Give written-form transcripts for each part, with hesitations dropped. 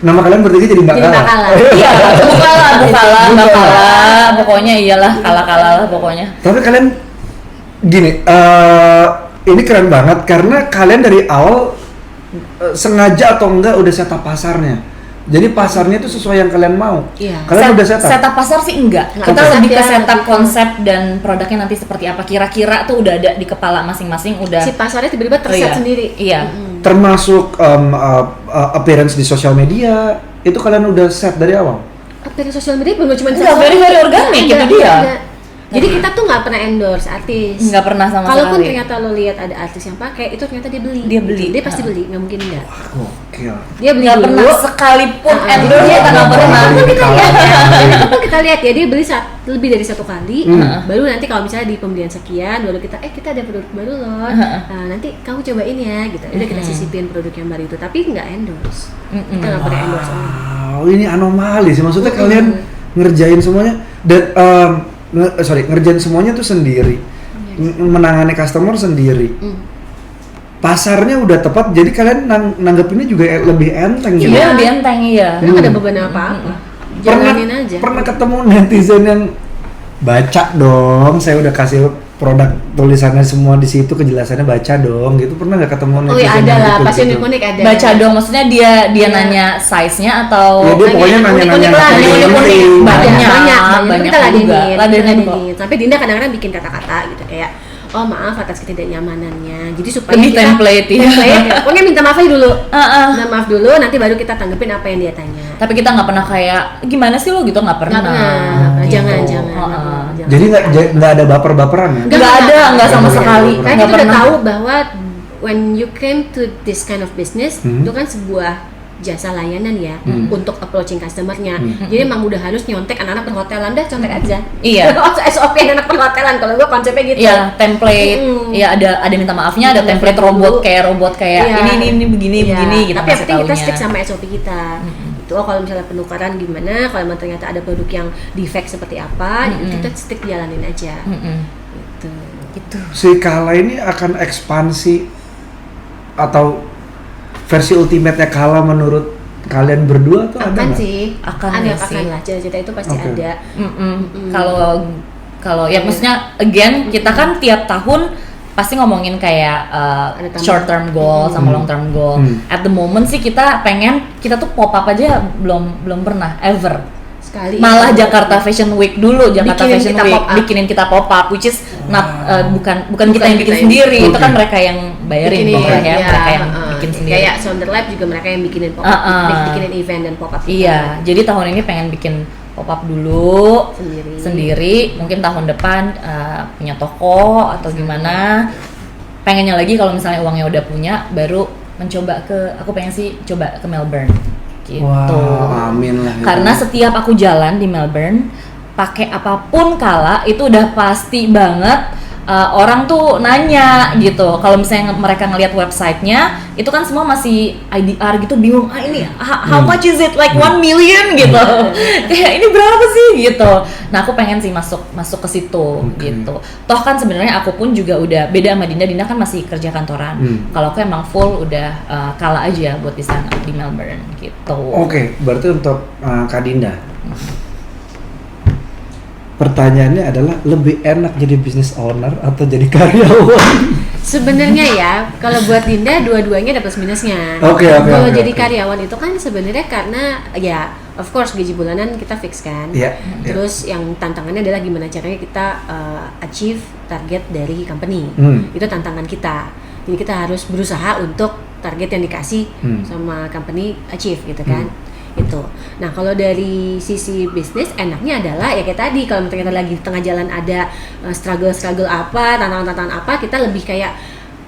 Nama kalian bertiga jadi Mbak Kala. Iya, Bukala, pokoknya iyalah kala lah pokoknya. Tapi kalian gini, ini keren banget karena kalian dari awal sengaja atau enggak udah setup pasarnya. Jadi pasarnya itu sesuai yang kalian mau. Iya. Kalian udah setup. Setup pasar sih enggak. Kita lebih ke setup konsep dan produknya nanti seperti apa. Kira-kira tuh udah ada di kepala masing-masing udah. Si pasarnya tiba-tiba terset sendiri. Iya. Termasuk appearance di sosial media itu kalian udah set dari awal. Appearance sosial media bukan cuma very organik itu dia. Jadi kita tuh nggak pernah endorse artis. Nggak pernah sama Kalaupun sekali. ternyata lo lihat ada artis yang pakai, itu ternyata dia beli. Dia pasti beli, nggak mungkin enggak. Oke. Dia beli nggak dulu. pernah sekalipun endorse Dia kita nggak pernah. Kita lihat ya dia beli lebih dari satu kali. Baru nanti kalau misalnya di pembelian sekian, baru kita ada produk baru loh. Nanti kamu cobain ya, gitu. Udah kita sisipin produk yang baru itu, tapi nggak endorse. Kita nggak pernah endorse. Wow, ini anomali sih. Maksudnya kalian ngerjain semuanya dan ngerjain semuanya tuh sendiri, menangani customer sendiri. Pasarnya udah tepat, jadi kalian nanggepinnya juga lebih enteng gitu. Iya, lebih enteng iya. Nggak ada beban apa-apa. Jalanin aja. Pernah ketemu netizen yang baca dong, saya udah kasih produk tulisannya semua di situ, kejelasannya baca dong gitu. Pernah nggak ketemu netizen? Oh iya ada lah, gitu, pasti gitu? unik-unik ada. Baca dong, maksudnya dia nanya size-nya atau Ya dia pokoknya nanya-nanya banyak kita ladenin. kok. Sampai Dinda kadang-kadang bikin kata-kata gitu kayak oh maaf atas ketidaknyamanannya. Jadi supaya lebih kita template ya. Pokoknya minta maaf aja dulu. Minta maaf dulu, nanti baru kita tanggepin apa yang dia tanya. Tapi kita nggak pernah kayak gimana sih lo gitu, nggak pernah. Gitu. Jangan. Jadi nggak ada baper-baperan ya? Nggak sama sekali. Karena kita udah tahu bahwa when you came to this kind of business itu kan sebuah jasa layanan ya untuk approaching customer-nya. Jadi emang udah harus nyontek anak-anak perhotelan, dah contek aja. Iya. SOP anak perhotelan kalau gua konsepnya gitu. Iya, template. Iya, ada minta maafnya, ada template robot kayak ini begini gitu. Tapi yang penting kita stick sama SOP kita. Itu kalau misalnya penukaran gimana, kalau emang ternyata ada produk yang defect seperti apa, itu kita stick jalanin aja. Gitu. Si Kala ini akan ekspansi atau versi ultimate-nya Kala menurut kalian berdua tuh ada nggak? Akan lah, cita-cita itu pasti ada. Kalau ya maksudnya again kita kan tiap tahun pasti ngomongin kayak short term goal sama long term goal. At the moment sih kita tuh pop up aja belum pernah ever. Sekali. Malah Jakarta Fashion Week dulu, bikinin kita pop up, which is bukan kita yang bikin sendiri. Itu kan mereka yang bayarin mereka yang bikin sendiri. Kayak Sounder Lab juga mereka yang bikinin pop up, bikinin event dan pop up. Iya, jadi tahun ini pengen bikin pop up dulu sendiri. Mungkin tahun depan punya toko atau gimana. Pengennya lagi kalau misalnya uangnya udah punya, baru aku pengen sih coba ke Melbourne. Gitu. Wow, amin lah. Karena setiap aku jalan di Melbourne, pakai apapun Kala itu udah pasti banget orang tuh nanya gitu. Kalau misalnya mereka ngelihat websitenya, itu kan semua masih IDR gitu, bingung. Ini how much is it? Like 1 million gitu. Kayak ini berapa sih gitu. Nah aku pengen sih masuk ke situ gitu. Toh kan sebenarnya aku pun juga udah beda sama Dinda. Dinda kan masih kerja kantoran. Kalau aku emang full udah Kala aja buat di sana di Melbourne gitu. Oke, berarti untuk Kak Dinda. Pertanyaannya adalah lebih enak jadi business owner atau jadi karyawan? Sebenarnya ya, kalau buat Dinda dua-duanya ada plus minusnya. Kalau jadi karyawan itu kan sebenarnya karena ya of course gaji bulanan kita fix kan. Terus yang tantangannya adalah gimana caranya kita achieve target dari company. Itu tantangan kita. Jadi kita harus berusaha untuk target yang dikasih sama company achieve gitu kan. Itu. Nah kalau dari sisi bisnis enaknya adalah ya kayak tadi, kalau ternyata lagi di tengah jalan ada struggle apa, tantangan apa, kita lebih kayak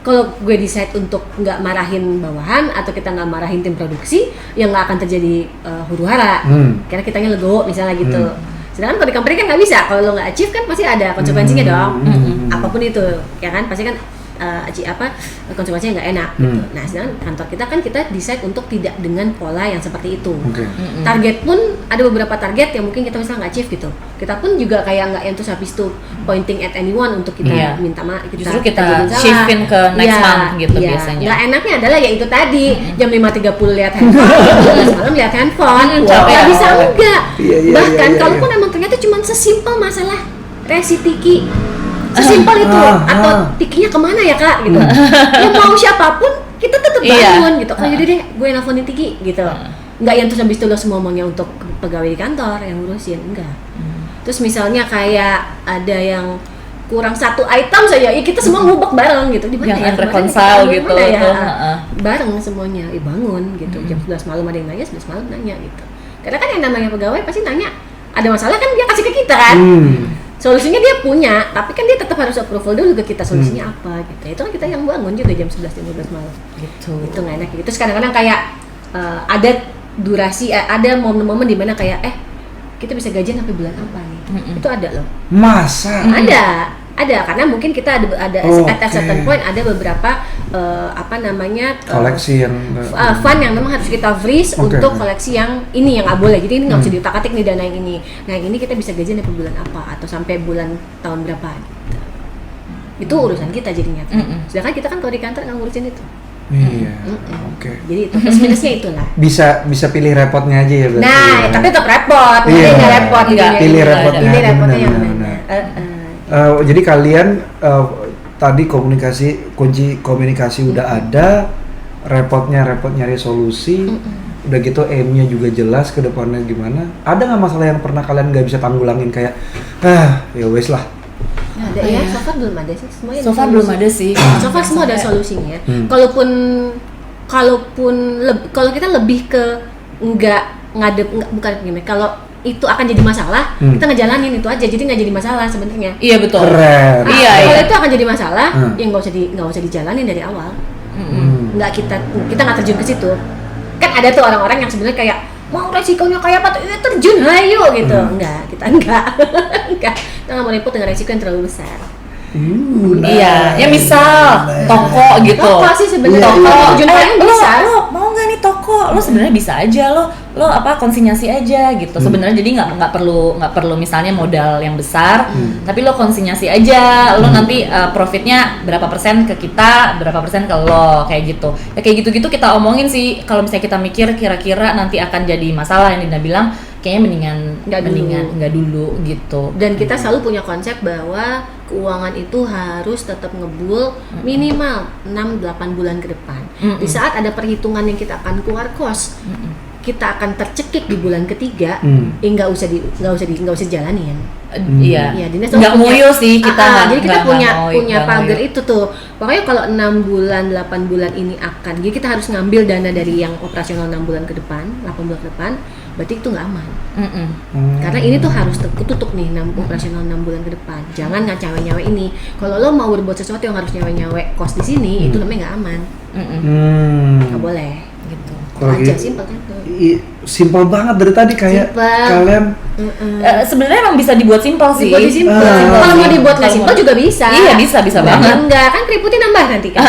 kalau gue decide untuk nggak marahin bawahan atau kita nggak marahin tim produksi, ya nggak akan terjadi huru-hara. Karena kitanya legowo misalnya gitu. Sedangkan kalau di company kan nggak bisa, kalau lo nggak achieve kan pasti ada konsekuensinya dong. Apapun itu, ya kan pasti kan konsekuensinya nggak enak gitu. Nah sedangkan kantor kita kan kita decide untuk tidak dengan pola yang seperti itu. Target pun ada beberapa target yang mungkin kita misalnya nggak achieve gitu, kita pun juga kayak nggak entus habis itu pointing at anyone untuk kita minta maaf, justru kita shiftin ke next month gitu biasanya. Nggak enaknya adalah ya itu tadi jam 5.30 lihat handphone, 12 malam lihat handphone, nggak bisa enggak. Bahkan kalaupun emang ternyata cuma sesimpel masalah resi tiki, sesimpel itu, atau tikinya kemana ya kak gitu, ya mau siapapun kita tetap bangun gitu. Oh jadi deh gue nelfonin tiki gitu, nggak yang terus habis itu lo semua ngomongnya untuk pegawai di kantor yang ngurusin, enggak. Terus misalnya kayak ada yang kurang satu item saja, ya kita semua ngubek bareng gitu, di mana ya reconcile gitu, bareng semuanya, bangun gitu, jam 11 malam ada yang nanya, 11 malam nanya gitu. Karena kan yang namanya pegawai pasti nanya, ada masalah kan dia kasih ke kita kan. Solusinya dia punya, tapi kan dia tetap harus approval dulu ke kita solusinya apa gitu. Itu kan kita yang bangun juga jam 11 jam 12 malam. Gitu. Itu enggak enak gitu. Terus kadang-kadang kayak ada durasi, ada momen-momen di mana kayak kita bisa gajian sampai bulan apa nih? Itu ada loh. Masa? Ada karena mungkin kita ada at a certain point ada beberapa koleksi yang fund yang memang harus kita freeze untuk koleksi yang ini yang nggak boleh, jadi ini nggak bisa diutak-atik nih dana yang ini. Nah yang ini kita bisa gajian sampai bulan apa atau sampai bulan tahun berapa gitu. Itu urusan kita jadinya. Sedangkan kita kan kalau di kantor nggak ngurusin itu. Iya. Jadi itu plus minusnya itulah. Bisa pilih repotnya aja ya berarti. Nah, tapi tetap repot. Nggak repot. Pilih repotnya. Pilih repotnya yang mana. Jadi kalian tadi kunci komunikasi udah ada, repotnya nyari solusi, udah gitu aim-nya juga jelas ke depannya gimana. Ada nggak masalah yang pernah kalian nggak bisa tanggulangin kayak ya wes lah? Ada ya, so far belum ada sih semuanya. So far belum ada sih. So far semua ada solusinya. Kalau kita lebih ke bukan gimana, kalau itu akan jadi masalah, kita ngejalanin itu aja, jadi nggak jadi masalah sebenarnya. Iya betul. Keren. Kalau itu akan jadi masalah, ya nggak usah dijalanin dari awal. Kita nggak terjun ke situ. Kan ada tuh orang-orang yang sebenarnya kayak mau resikonya kayak apa tuh, terjun ayo gitu. Kita enggak. Kita nggak mau ribut dengan resiko yang terlalu besar. Iya, ya misal toko gitu. Toko sih sebenarnya. Bisa. Lo mau nggak nih toko? Lo sebenarnya bisa aja lo konsinyasi aja gitu. Sebenarnya jadi nggak perlu misalnya modal yang besar, tapi lo konsinyasi aja. Lo nanti profitnya berapa persen ke kita, berapa persen ke lo kayak gitu. Ya kayak gitu-gitu kita omongin sih. Kalau misalnya kita mikir kira-kira nanti akan jadi masalah yang Dinda bilang, kayaknya mendingan nggak dulu gitu. Dan kita selalu punya konsep bahwa keuangan itu harus tetap ngebul minimal 6-8 bulan ke depan. Di saat ada perhitungan yang kita akan keluar kos, kita akan tercekik di bulan ketiga, nggak usah dijalanin. Iya. Nggak ngoyo sih kita. Jadi kita punya pagar itu tuh. Pokoknya kalau 6 bulan, 8 bulan ini akan, jadi kita harus ngambil dana dari yang operasional 6 bulan ke depan, 8 bulan ke depan, berarti itu nggak aman. Karena ini tuh harus ketutup nih operasional 6 bulan ke depan. Jangan nyawe-nyawe ini. Kalau lo mau berbuat sesuatu yang harus nyawe-nyawe kos di sini, itu namanya nggak aman. Nggak boleh gitu. Kalau gitu, simpel kan? Simpel banget dari tadi kayak kalian. Sebenarnya emang bisa dibuat simpel sih. Kalau mau dibuat nggak simpel juga bisa. Iya bisa banget. Enggak kan keriputnya nambah nanti kan.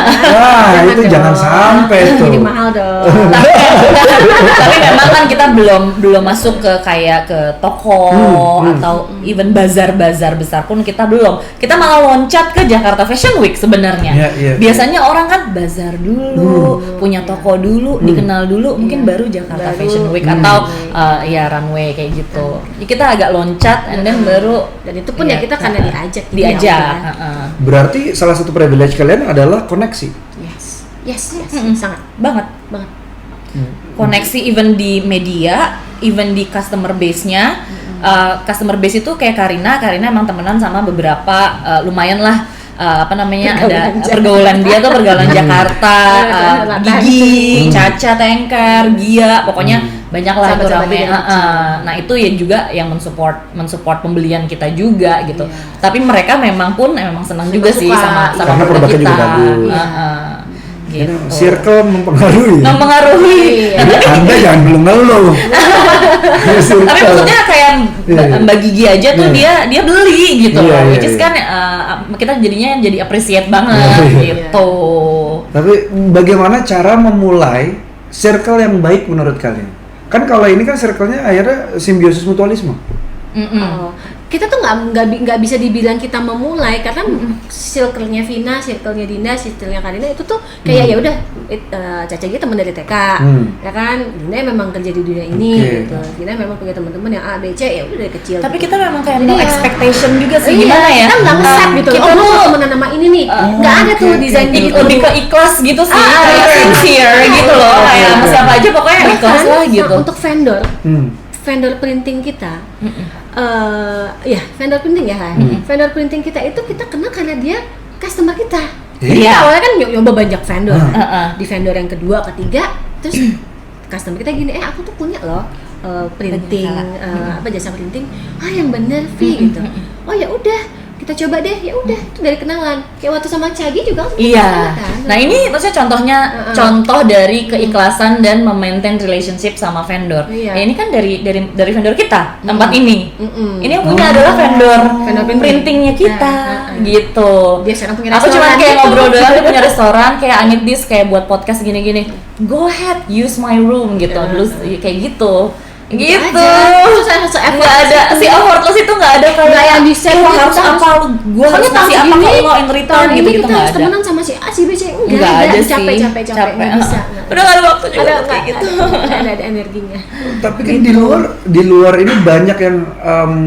Itu jangan sampai tuh. Jadi mahal dong. Tapi memang kan kita belum masuk ke kayak ke toko atau even bazar-bazar besar pun kita belum. Kita malah loncat ke Jakarta Fashion Week sebenarnya. Biasanya orang kan bazar dulu, punya toko dulu, dikenal dulu, mungkin baru Jakarta Fashion Week atau ya runway kayak gitu. Kita agak loncat and then baru, dan itu pun ya kita karena diajak. Berarti salah satu privilege kalian adalah koneksi. Yes, sangat banget. Koneksi even di media, even di customer base-nya. Customer base itu kayak Karina emang temenan sama beberapa lumayan lah ada pergaulan dia tuh pergaulan Jakarta, Gigi, Caca, Tengkar, Gia, pokoknya banyak lah itu rame. Nah itu ya juga yang mensupport pembelian kita juga gitu. Tapi mereka memang senang juga sih sama karena produknya juga bagus. Gitu. Circle mempengaruhi. Jadi Anda jangan belum ngeluh. Tapi maksudnya kayak Mbak Gigi aja tuh dia beli gitu loh. Which is kan kita jadinya jadi appreciate banget gitu. Tapi bagaimana cara memulai circle yang baik menurut kalian? Kan kalau ini kan circle-nya akhirnya simbiosis mutualisme. Kita tuh nggak bisa dibilang kita memulai karena circle-nya Vina, circle-nya Dinda, circle-nya Karina itu tuh kayak ya udah Caca gitu teman dari TK, ya kan. Dinda memang kerja di dunia ini gitu. Dinda memang punya teman-teman yang A, B, C ya udah dari kecil. Tapi gitu. kita memang kayak no expectation juga sih, gimana ya? Kita nggak ngeset gitu. Kita tuh tuh temenan sama ini nih, nggak ada tuh desain gitu. Lebih ke ikhlas gitu sih, kayak sincere gitu loh, kayak sama siapa aja pokoknya ikhlas lah gitu. Untuk vendor printing kita, vendor printing ya kan. Vendor printing kita itu kita kenal karena dia customer kita. Kita awalnya kan nyoba banyak vendor, di vendor yang kedua, ketiga, terus customer kita gini, aku tuh punya loh printing, jasa printing, yang bener Vi gitu. Oh ya udah, kita coba deh, ya udah itu dari kenalan. Kayak waktu sama Cagi juga. Kan? Nah ini maksudnya contoh dari keikhlasan dan memaintain relationship sama vendor. Ya ini kan dari vendor kita tempat ini. Ini yang punya adalah vendor printingnya kita, gitu. Dia sekarang punya restoran. Aku cuma kayak ngobrol doang, dia punya restoran, kayak I need this, kayak buat podcast gini-gini. Go ahead, use my room gitu. Terus kayak gitu. Gitu, nggak ada si effortless itu nggak ada kayak yang bisa harus apa gue harus kasih apa kalau lo in return gitu kita harus temenan sama si A si B C nggak ada capek nggak bisa udah nggak ada waktu juga kayak gitu ada energinya. Tapi kan di luar ini banyak yang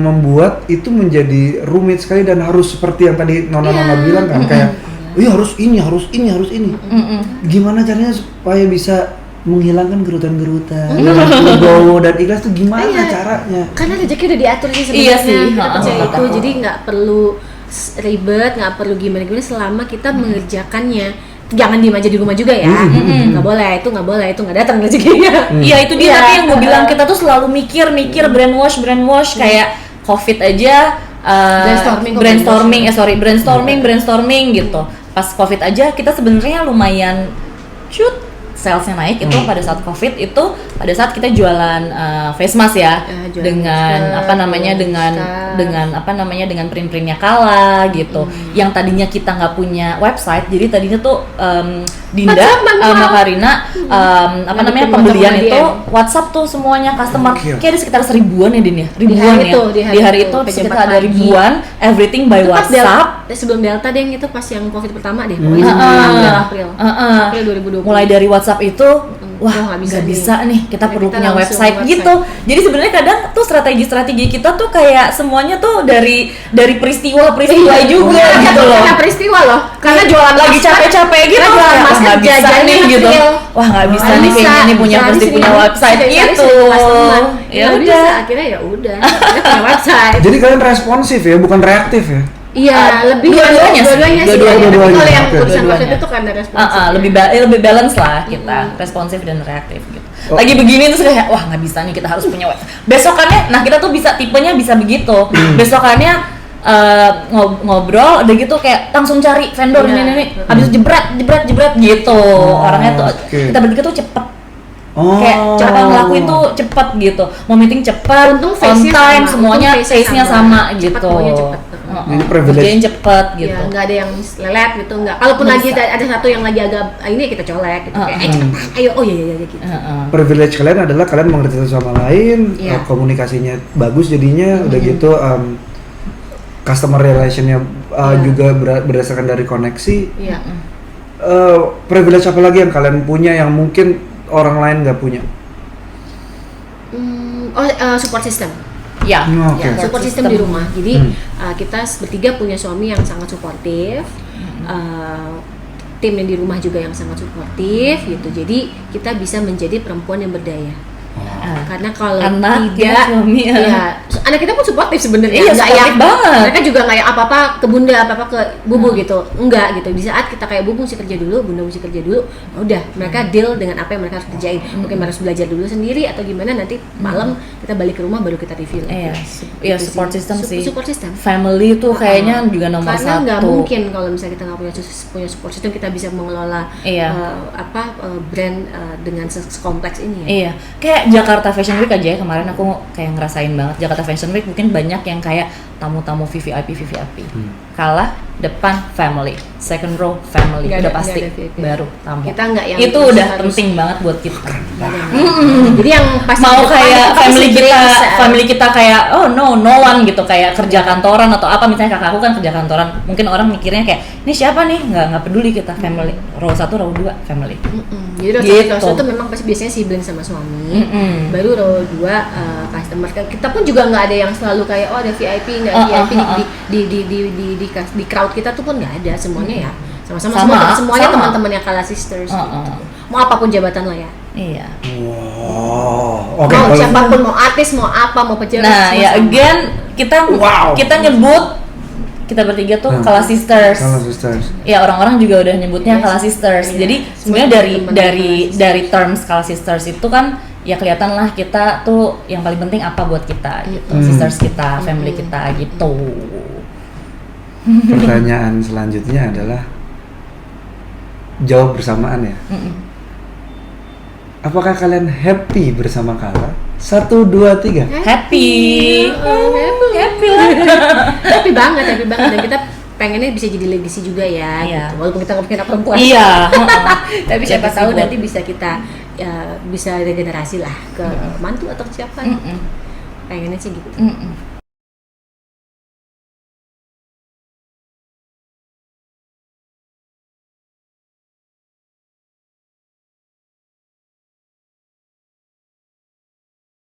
membuat itu menjadi rumit sekali dan harus seperti yang tadi Nona bilang kan kayak harus ini gimana caranya supaya bisa menghilangkan gerutan-gerutan, legowo dan ikhlas tuh gimana caranya? Karena rezeki udah diatur sih sebenarnya. Kita percaya itu, jadi nggak perlu ribet, nggak perlu gimana selama kita mengerjakannya. Jangan diem aja di rumah juga ya, nggak boleh, itu nggak datang rezekinya. Iya itu dia, tapi yang gue bilang kita tuh selalu mikir brainwash kayak COVID aja. Brainstorming gitu. Pas COVID aja kita sebenarnya lumayan salesnya naik itu pada saat COVID itu pada saat kita jualan face mask dengan dengan print-printnya Kala gitu. Yang tadinya kita nggak punya website, jadi tadinya tuh Dinda sama Karina pembelian itu WhatsApp tuh semuanya customer kayak ada sekitar 1000-an ya Din ya, ribuan di hari itu sekitar ada ribuan, everything by itu WhatsApp. Sebelum Delta deh itu pas yang COVID pertama deh, April 2020. Mulai dari WhatsApp itu nggak bisa nih, kita perlu punya website gitu. Jadi sebenarnya kadang tuh strategi kita tuh kayak semuanya tuh dari peristiwa juga gitu loh. Karena peristiwa loh, karena jualan lagi capek-capek gitu, nggak bisa nih gitu. Wah nggak bisa nih kayaknya nih punya website gitu. Ya udah, akhirnya punya website. Jadi kalian responsif ya, bukan reaktif ya? Iya, lebih dua-duanya sih. Kalau yang urusan waktu itu kan ada responsif. Lebih balance lah kita, responsif dan reaktif gitu. Lagi begini terus kayak wah nggak bisa nih, kita harus punya website. Besokannya, nah kita tuh tipenya bisa begitu. Besokannya ngobrol udah gitu kayak langsung cari vendor ini habis jebret gitu. Orangnya tuh kita bertiga tuh cepet. Kayak cara ngelakuin tuh cepet gitu, mau meeting cepet, on time, semuanya face-nya sama gitu. Ini privilege cepet gitu. Ya, nggak ada yang lelet gitu, nggak. Kalaupun lagi ada satu yang lagi agak ini kita colek gitu, kayak cepet, ayo, gitu. Privilege kalian adalah kalian mengerti satu sama lain, komunikasinya bagus jadinya, udah gitu customer relationnya juga berdasarkan dari koneksi. Privilege apa lagi yang kalian punya yang mungkin orang lain nggak punya? Support system. Support system di rumah. Jadi kita bertiga punya suami yang sangat suportif, tim yang di rumah juga yang sangat suportif gitu. Jadi kita bisa menjadi perempuan yang berdaya. Karena kalau tidak, anak kita pun suportif sebenarnya. Nggak yang banget. Mereka juga nggak yang apa-apa ke bunda, apa-apa ke bubu gitu. Enggak gitu. Di saat kita kayak bubu mesti kerja dulu, bunda mesti kerja dulu, udah mereka deal dengan apa yang mereka harus kerjain. Mungkin harus belajar dulu sendiri atau gimana, nanti malam kita balik ke rumah baru kita review. Support system sih. Support system. Family tuh kayaknya juga nomor karena 1. Karena nggak mungkin kalau misalnya kita nggak punya support system, kita bisa mengelola brand dengan sekompleks ini ya. Iya. Kayak Jakarta Fashion Week aja ya, kemarin aku kayak ngerasain banget Jakarta Fashion Week, mungkin banyak yang kayak tamu-tamu VVIP. Kala depan family, second row family, Nggak udah ada, pasti nggak ada VIP. baru tamu. Kita nggak yang itu harus- udah penting banget buat kita. Jadi yang pasti Mau depan kayak itu pasti family kita kayak oh no one gitu, kayak kerja kantoran atau apa, misalnya kakakku kan kerja kantoran, mungkin orang mikirnya kayak ini siapa nih, nggak peduli, kita family, row 1 row 2 family. Jadi row Gitu. 1 itu memang pasti biasanya sibling sama suami. Baru row 2 customer. Kita pun juga nggak ada yang selalu kayak oh ada VIP nggak VIP di crowd kita tuh pun nggak ada, semuanya ya semuanya sama. teman-teman yang Kala Sisters gitu. Mau apapun jabatan lo ya. Iya. Wow. Oke. Mau siapapun, mau artis, mau apa, mau pejabat. Nah, semua ya sama. again kita nyebut kita bertiga tuh Kala Sisters. Kala Sisters. Ya orang-orang juga udah nyebutnya Yes. Kala Sisters. Iya. Jadi Semua sebenarnya teman-teman dari terms Kala Sisters itu kan ya kelihatan lah kita tuh yang paling penting apa buat kita gitu. Sisters kita, family kita gitu. Pertanyaan selanjutnya adalah jawab bersamaan ya. Apakah kalian happy bersama Kala? 1, 2, 3. Happy. Happy lah. happy banget dan kita pengennya bisa jadi legacy juga ya. Iya. Gitu. Walaupun kita nggak punya anak perempuan. Iya. Tapi siapa Legacy tahu buat- nanti bisa kita bisa regenerasi lah ke mantu atau siapa. Pengennya sih gitu.